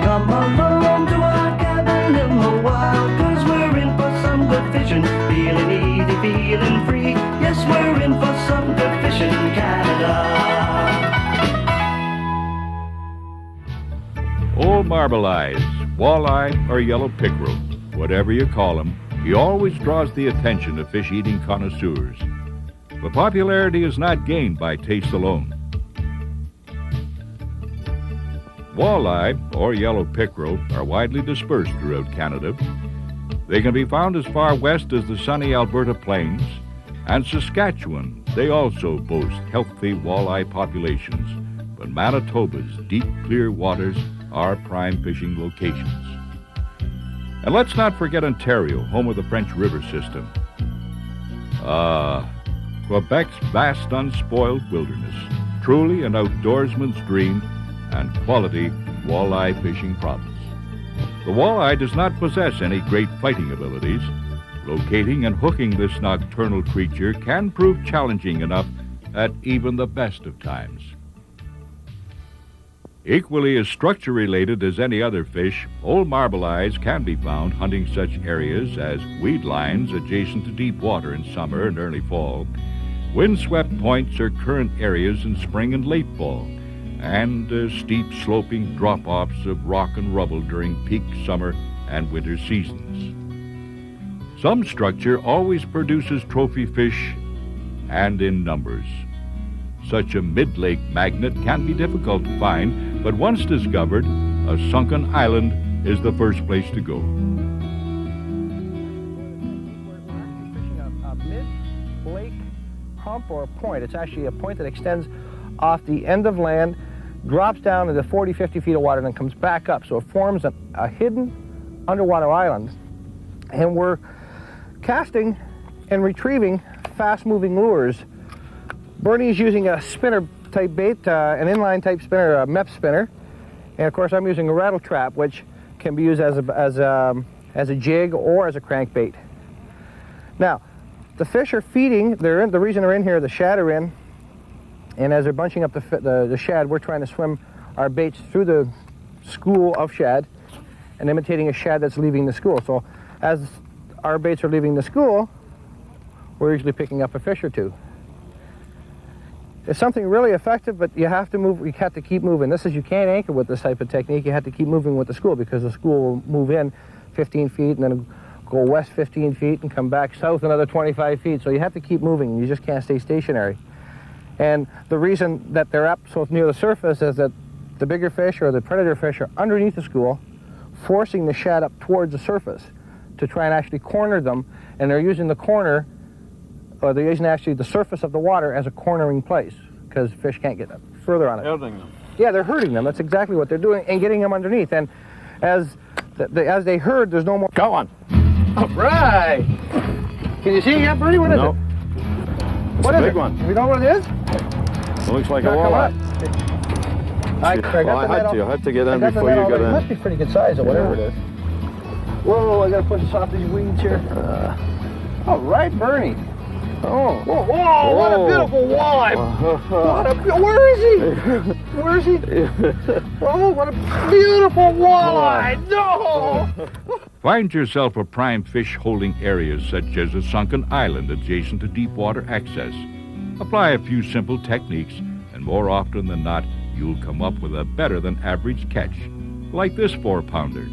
Come along to our cabin in the wild, 'cause we're in for some good fishing, feeling easy, feeling free. Yes, we're in for some good fishing in Canada. Old Marble Eyes, walleye, or yellow pickerel, whatever you call him, he always draws the attention of fish-eating connoisseurs. But popularity is not gained by taste alone. Walleye, or yellow pickerel, are widely dispersed throughout Canada. They can be found as far west as the sunny Alberta plains, and Saskatchewan. They also boast healthy walleye populations, but Manitoba's deep, clear waters are prime fishing locations. And let's not forget Ontario, home of the French River system. Quebec's vast, unspoiled wilderness, truly an outdoorsman's dream and quality walleye fishing province. The walleye does not possess any great fighting abilities. Locating and hooking this nocturnal creature can prove challenging enough at even the best of times. Equally as structure-related as any other fish, old Marble Eyes can be found hunting such areas as weed lines adjacent to deep water in summer and early fall, windswept points or current areas in spring and late fall, and steep sloping drop-offs of rock and rubble during peak summer and winter seasons. Some structure always produces trophy fish, and in numbers. Such a mid-lake magnet can be difficult to find, but once discovered, a sunken island is the first place to go. We're fishing a mid-lake hump or a point. It's actually a point that extends off the end of land, drops down into 40, 50 feet of water, and then comes back up. So it forms a hidden underwater island. And we're casting and retrieving fast-moving lures. Bernie's using a spinner-type bait, an inline-type spinner, a MEP spinner. And of course, I'm using a rattle trap, which can be used as a jig or as a crankbait. Now, the fish are feeding. The reason they're in here, the shad are in. And as they're bunching up the shad, we're trying to swim our baits through the school of shad and imitating a shad that's leaving the school. So as our baits are leaving the school, we're usually picking up a fish or two. It's something really effective, but you have to move. You have to keep moving. You can't anchor with this type of technique. You have to keep moving with the school, because the school will move in 15 feet and then go west 15 feet and come back south another 25 feet. So you have to keep moving. You just can't stay stationary. And the reason that they're up so near the surface is that the bigger fish or the predator fish are underneath the school, forcing the shad up towards the surface to try and actually corner them. And they're using the corner, or they're using actually the surface of the water as a cornering place, because fish can't get further on it. Hurting them. Yeah, they're hurting them. That's exactly what they're doing, and getting them underneath. And as they herd, there's no more. Go on. All right. Can you see it yet, Bernie? What is it? What is a it? big one. You know what it is? It looks like a Walleye. walleye. I had to get in before you got It in. must be pretty good size, or whatever it is. Whoa, I gotta put this off these weeds here. All right, Bernie. Oh, whoa, what a beautiful walleye. Where is he? Where is he? Oh, what a beautiful walleye. No! Find yourself a prime fish-holding area such as a sunken island adjacent to deep water access. Apply a few simple techniques, and more often than not, you'll come up with a better than average catch, like this 4-pounder.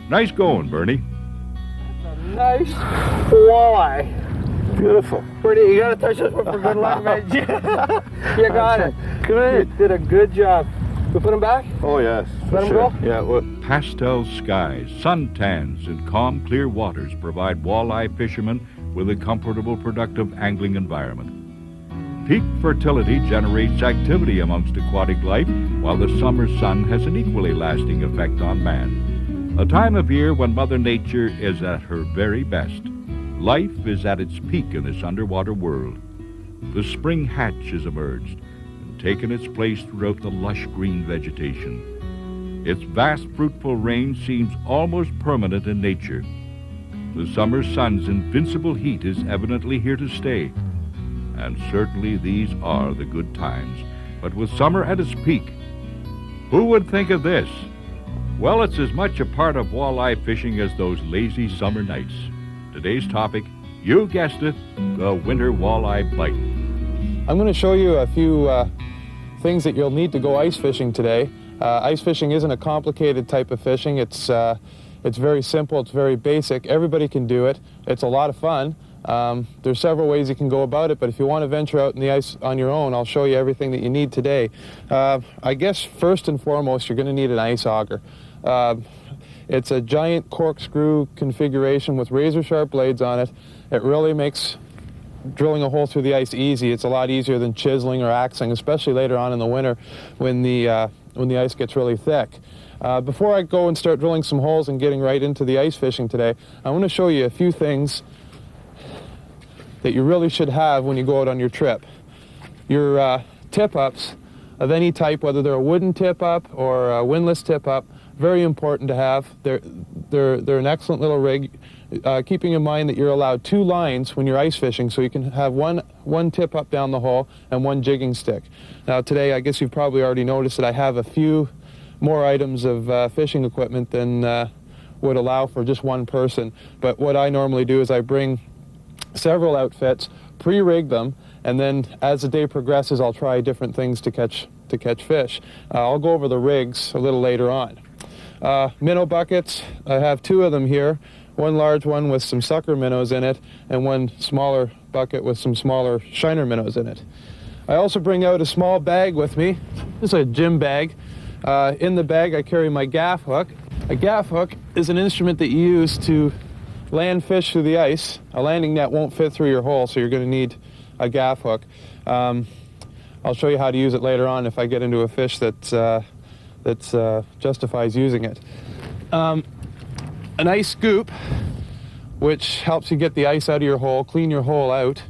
Nice going, Bernie. That's a nice walleye. Beautiful. Bernie, you gotta touch this one for good luck, man. You got it. Great. You did a good job. We put him back? Oh, yes. Let him sure. go? Yeah, well, Pastel skies, suntans, and calm, clear waters provide walleye fishermen with a comfortable, productive angling environment. Peak fertility generates activity amongst aquatic life, while the summer sun has an equally lasting effect on man. A time of year when Mother Nature is at her very best. Life is at its peak in this underwater world. The spring hatch has emerged and taken its place throughout the lush green vegetation. Its vast fruitful range seems almost permanent in nature. The summer sun's invincible heat is evidently here to stay. And certainly these are the good times. But with summer at its peak, who would think of this? Well, it's as much a part of walleye fishing as those lazy summer nights. Today's topic, you guessed it, the winter walleye bite. I'm going to show you a few things that you'll need to go ice fishing today. Ice fishing isn't a complicated type of fishing. It's very simple, it's very basic. Everybody can do it. It's a lot of fun. There's several ways you can go about it, but if you want to venture out in the ice on your own, I'll show you everything that you need today. I guess first and foremost, you're going to need an ice auger. It's a giant corkscrew configuration with razor sharp blades on it. It really makes drilling a hole through the ice easy. It's a lot easier than chiseling or axing, especially later on in the winter when the ice gets really thick. Before I go and start drilling some holes and getting right into the ice fishing today, I want to show you a few things that you really should have when you go out on your trip. Your tip-ups of any type, whether they're a wooden tip-up or a windlass tip-up, very important to have. They're an excellent little rig, keeping in mind that you're allowed 2 lines when you're ice fishing, so you can have one tip-up down the hole and 1 jigging stick. Now today, I guess you've probably already noticed that I have a few more items of fishing equipment than would allow for just one person. But what I normally do is I bring several outfits, pre-rig them, and then as the day progresses, I'll try different things to catch fish. I'll go over the rigs a little later on. Minnow buckets, I have 2 of them here. One large one with some sucker minnows in it, and one smaller bucket with some smaller shiner minnows in it. I also bring out a small bag with me. This is a gym bag. In the bag I carry my gaff hook. A gaff hook is an instrument that you use to land fish through the ice. A landing net won't fit through your hole, so you're going to need a gaff hook. I'll show you how to use it later on if I get into a fish that justifies using it. An ice scoop, which helps you get the ice out of your hole, clean your hole out.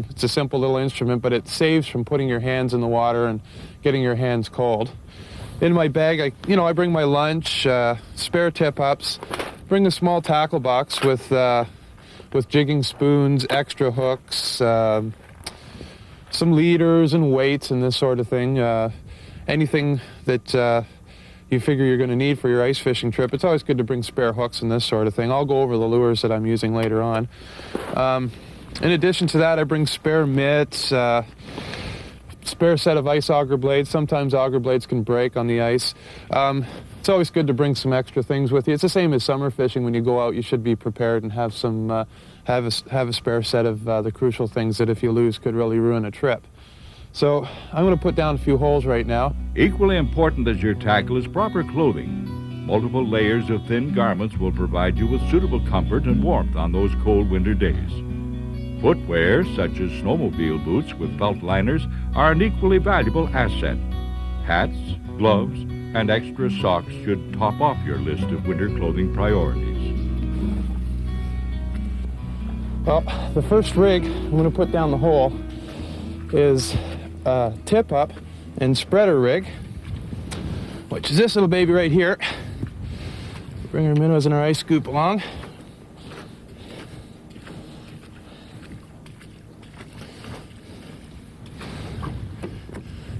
It's a simple little instrument, but it saves from putting your hands in the water and getting your hands cold. In my bag, I bring my lunch, spare tip-ups, bring a small tackle box with jigging spoons, extra hooks, some leaders and weights and this sort of thing. Anything that you figure you're going to need for your ice fishing trip. It's always good to bring spare hooks and this sort of thing. I'll go over the lures that I'm using later on. In addition to that, I bring spare mitts, spare set of ice auger blades. Sometimes auger blades can break on the ice. It's always good to bring some extra things with you. It's the same as summer fishing. When you go out, you should be prepared and have some have a spare set of the crucial things that if you lose could really ruin a trip. So I'm going to put down a few holes right now. Equally important as your tackle is proper clothing. Multiple layers of thin garments will provide you with suitable comfort and warmth on those cold winter days. Footwear, such as snowmobile boots with felt liners, are an equally valuable asset. Hats, gloves, and extra socks should top off your list of winter clothing priorities. Well, the first rig I'm going to put down the hole is a tip-up and spreader rig, which is this little baby right here. Bring our minnows and our ice scoop along.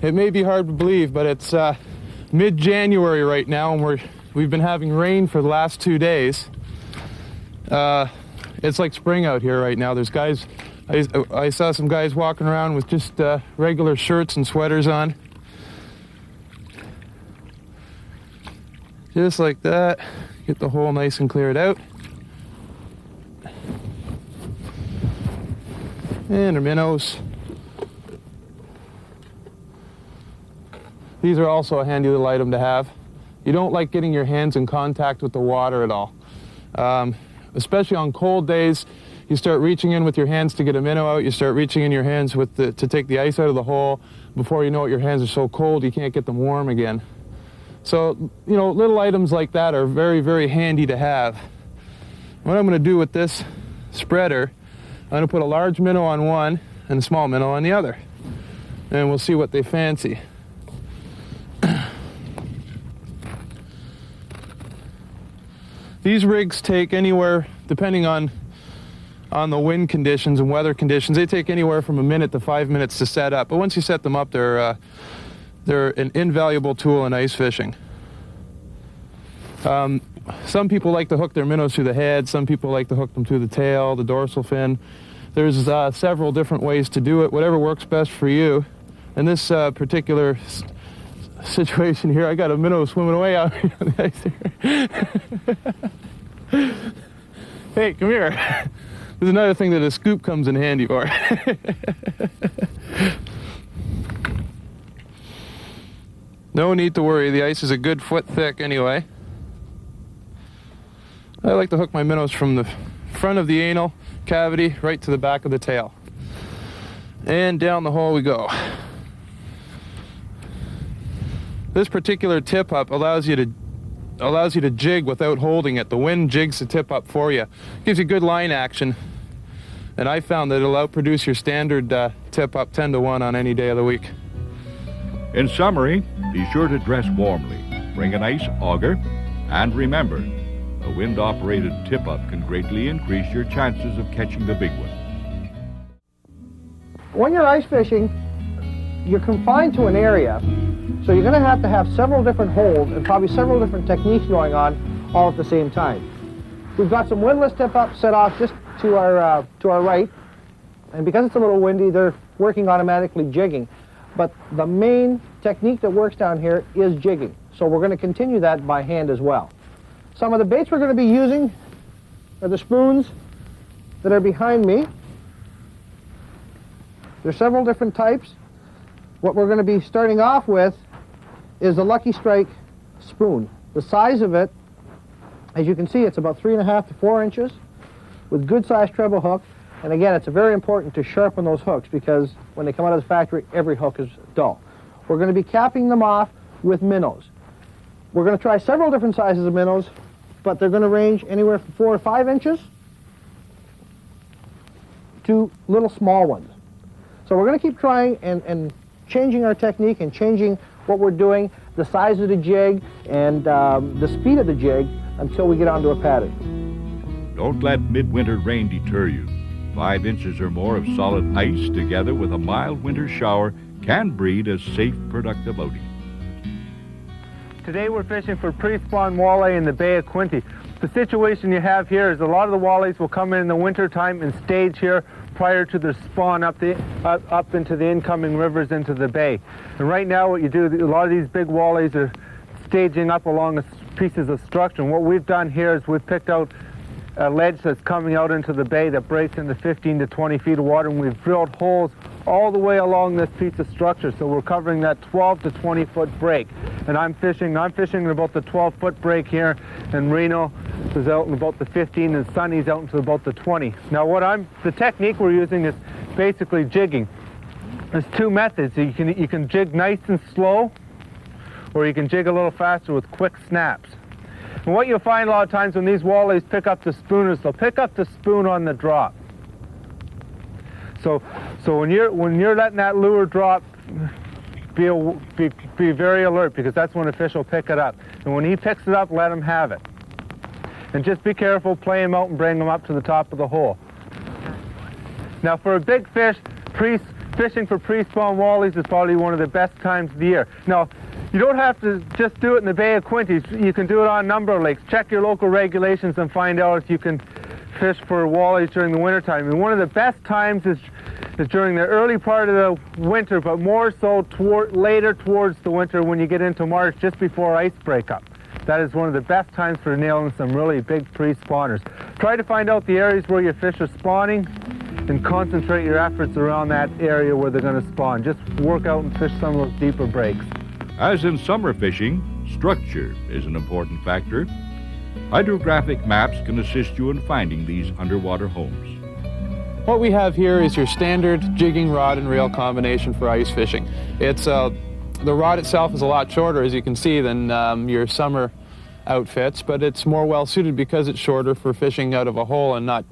It may be hard to believe, but it's mid-January right now, and we've been having rain for the last 2 days. It's like spring out here right now. There's guys, I saw some guys walking around with just regular shirts and sweaters on. Just like that. Get the hole nice and cleared out. And our minnows. These are also a handy little item to have. You don't like getting your hands in contact with the water at all. Especially on cold days, you start reaching in with your hands to get a minnow out, you start reaching in your hands to take the ice out of the hole. Before you know it, your hands are so cold you can't get them warm again. So, little items like that are very, very handy to have. What I'm going to do with this spreader, I'm going to put a large minnow on one and a small minnow on the other. And we'll see what they fancy. These rigs take anywhere, depending on the wind conditions and weather conditions, they take anywhere from 1 minute to 5 minutes to set up. But once you set them up, they're an invaluable tool in ice fishing. Some people like to hook their minnows through the head, some people like to hook them through the tail, the dorsal fin. There's several different ways to do it, whatever works best for you. In this particular situation here, I got a minnow swimming away out here on the ice here. Hey, come here. There's another thing that a scoop comes in handy for. No need to worry, the ice is a good foot thick anyway. I like to hook my minnows from the front of the anal cavity right to the back of the tail. And down the hole we go. This particular tip up allows you to jig without holding it. The wind jigs the tip up for you. Gives you good line action. And I found that it'll outproduce your standard tip up 10 to 1 on any day of the week. In summary, be sure to dress warmly, bring an ice auger, and remember, a wind-operated tip-up can greatly increase your chances of catching the big one. When you're ice fishing, you're confined to an area, so you're going to have several different holes and probably several different techniques going on all at the same time. We've got some windlass tip-ups set off just to our right, and because it's a little windy, they're working automatically jigging. But the main technique that works down here is jigging, so we're going to continue that by hand as well. Some of the baits we're going to be using are the spoons that are behind me. There's several different types. What we're going to be starting off with is the Lucky Strike spoon. The size of it, as you can see, it's about 3.5 to 4 inches with good sized treble hook. And again, it's very important to sharpen those hooks because when they come out of the factory, every hook is dull. We're going to be capping them off with minnows. We're going to try several different sizes of minnows, but they're going to range anywhere from 4 to 5 inches to little small ones. So we're going to keep trying and changing our technique and changing what we're doing, the size of the jig and the speed of the jig until we get onto a pattern. Don't let midwinter rain deter you. 5 inches or more of solid ice together with a mild winter shower can breed a safe, productive outing. Today we're fishing for pre-spawn walleye in the Bay of Quinte. The situation you have here is a lot of the walleyes will come in the winter time and stage here prior to their spawn up into the incoming rivers into the bay. And right now what you do, a lot of these big walleyes are staging up along pieces of structure. And what we've done here is we've picked out a ledge that's coming out into the bay that breaks into 15 to 20 feet of water, and we've drilled holes all the way along this piece of structure, so we're covering that 12 to 20 foot break. And I'm fishing in about the 12-foot break here, and Reno is out in about the 15, and Sonny's out into about the 20. Now the technique we're using is basically jigging. There's two methods. You can jig nice and slow, or you can jig a little faster with quick snaps. And what you'll find a lot of times when these walleyes pick up the spoon is they'll pick up the spoon on the drop. So when you're letting that lure drop, be very alert, because that's when a fish will pick it up. And when he picks it up, let him have it. And just be careful, play him out and bring him up to the top of the hole. Now for a big fish, fishing for pre-spawn walleyes is probably one of the best times of the year. Now, you don't have to just do it in the Bay of Quinte. You can do it on a number of lakes. Check your local regulations and find out if you can fish for walleyes during the wintertime. And one of the best times is during the early part of the winter, but more so later towards the winter when you get into March, just before ice breakup. That is one of the best times for nailing some really big pre-spawners. Try to find out the areas where your fish are spawning and concentrate your efforts around that area where they're going to spawn. Just work out and fish some of those deeper breaks. As in summer fishing, structure is an important factor. Hydrographic maps can assist you in finding these underwater homes. What we have here is your standard jigging rod and reel combination for ice fishing. It's the rod itself is a lot shorter, as you can see, than your summer outfits, but it's more well suited because it's shorter for fishing out of a hole and not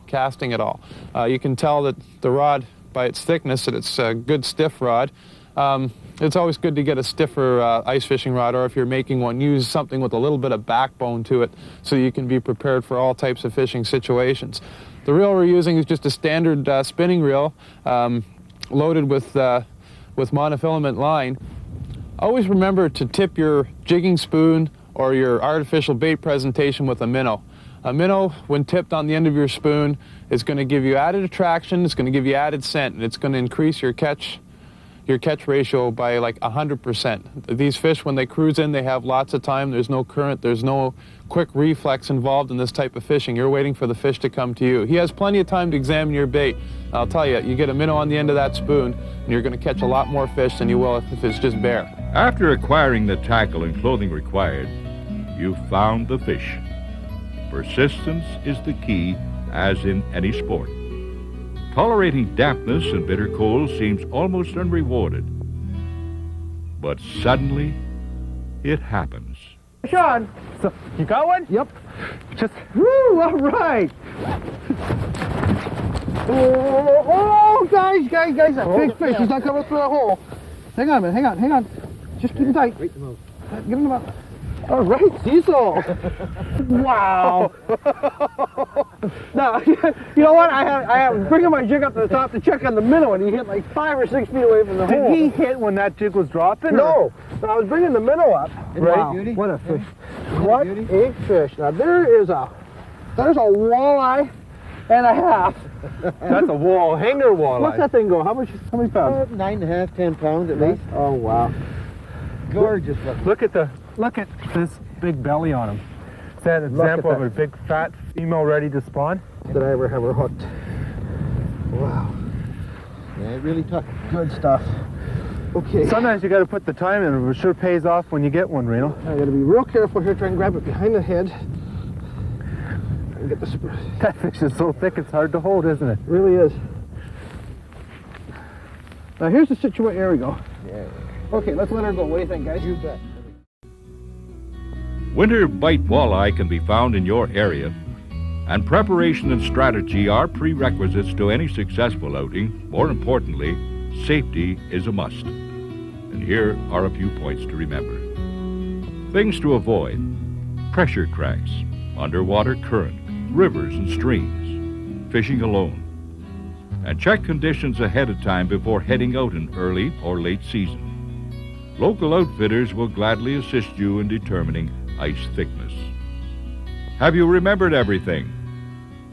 casting at all. You can tell that the rod, by its thickness, that it's a good stiff rod. It's always good to get a stiffer ice fishing rod, or if you're making one, use something with a little bit of backbone to it so you can be prepared for all types of fishing situations. The reel we're using is just a standard spinning reel loaded with monofilament line. Always remember to tip your jigging spoon or your artificial bait presentation with a minnow. A minnow, when tipped on the end of your spoon, is going to give you added attraction, it's going to give you added scent, and it's going to increase your catch ratio by like 100%. These fish, when they cruise in, they have lots of time. There's no current, there's no quick reflex involved in this type of fishing. You're waiting for the fish to come to you. He has plenty of time to examine your bait. I'll tell you, you get a minnow on the end of that spoon, and you're going to catch a lot more fish than you will if it's just bare. After acquiring the tackle and clothing required, you've found the fish. Persistence is the key, as in any sport. Tolerating dampness and bitter cold seems almost unrewarded. But suddenly, it happens. Sean, So, you got one? yep. Just, Woo, all right. Oh, guys, that big fish is not coming through that hole. Hang on a minute, hang on. Just keep him tight. Give him the mouth. All right, Cecil. Wow. Now, you know what? I was bringing my jig up to the top to check on the minnow, and he hit like 5 or 6 feet away from the hole. did he hit when that jig was dropping? No. I was bringing the minnow up. Right. Wow, what a fish. What a fish. Now, there's a walleye and a half. That's a wall hanger walleye. What's that thing go? How many pounds? 9.5, 10 pounds at least. Oh, wow. Gorgeous. Look at this big belly on him. Is that an example of a big fat female ready to spawn? Did I ever have her hooked? Wow. Yeah, it really tough. Good stuff. Okay. Sometimes you got to put the time in. It sure pays off when you get one, Reno. I got to be real careful here. Try and grab it behind the head. And get the That fish is so thick it's hard to hold, isn't it? really is. Now here's the situation. Here we go. Yeah. Okay, let's let her go. What do you think, guys? You bet. Winter bite walleye can be found in your area, and preparation and strategy are prerequisites to any successful outing. More importantly, safety is a must. And here are a few points to remember. Things to avoid: pressure cracks, underwater current, rivers and streams, fishing alone. And check conditions ahead of time before heading out in early or late season. Local outfitters will gladly assist you in determining ice thickness. Have you remembered everything?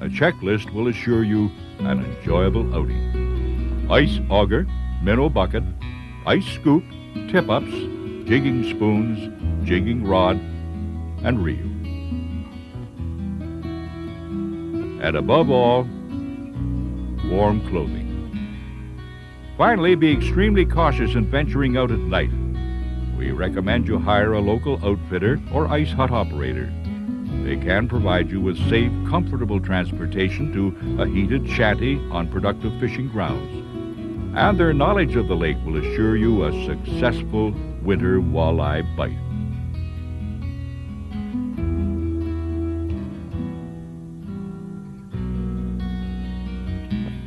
A checklist will assure you an enjoyable outing. Ice auger, minnow bucket, ice scoop, tip-ups, jigging spoons, jigging rod, and reel. And above all, warm clothing. Finally, be extremely cautious in venturing out at night. We recommend you hire a local outfitter or ice hut operator. They can provide you with safe, comfortable transportation to a heated shanty on productive fishing grounds. And their knowledge of the lake will assure you a successful winter walleye bite.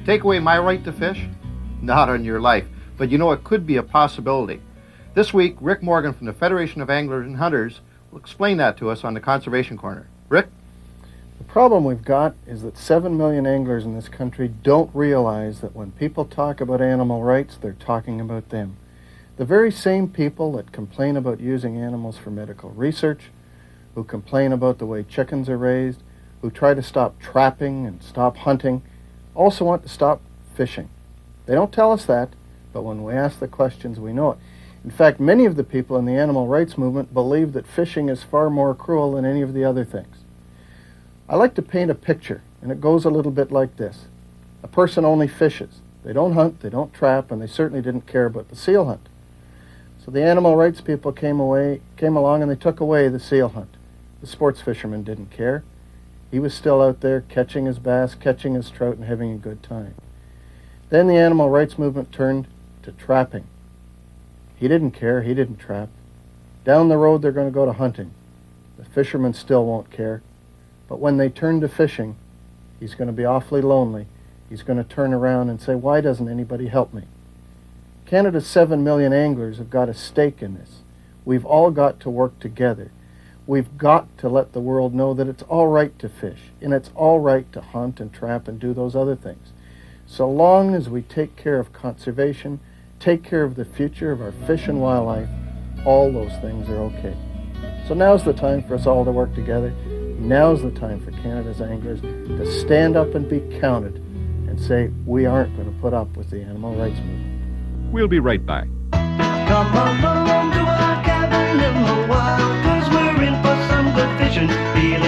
Take away my right to fish? Not on your life. But you know, it could be a possibility. This week, Rick Morgan from the Federation of Anglers and Hunters will explain that to us on the Conservation Corner. Rick? The problem we've got is that 7 million anglers in this country don't realize that when people talk about animal rights, they're talking about them. The very same people that complain about using animals for medical research, who complain about the way chickens are raised, who try to stop trapping and stop hunting, also want to stop fishing. They don't tell us that, but when we ask the questions, we know it. In fact, many of the people in the animal rights movement believe that fishing is far more cruel than any of the other things. I like to paint a picture, and it goes a little bit like this. A person only fishes. They don't hunt, they don't trap, and they certainly didn't care about the seal hunt. So the animal rights people came along and they took away the seal hunt. The sports fisherman didn't care. He was still out there catching his bass, catching his trout, and having a good time. Then the animal rights movement turned to trapping. He didn't care, he didn't trap. Down the road they're going to go to hunting. The fisherman still won't care. But when they turn to fishing, he's going to be awfully lonely. He's going to turn around and say, why doesn't anybody help me? Canada's 7 million anglers have got a stake in this. We've all got to work together. We've got to let the world know that it's all right to fish, and it's all right to hunt and trap and do those other things. So long as we take care of conservation, take care of the future of our fish and wildlife, all those things are okay. So now's the time for us all to work together. Now's the time for Canada's anglers to stand up and be counted and say, we aren't going to put up with the animal rights movement. We'll be right back. Come along to our cabin in the wild, 'cause we're in for some good fishing.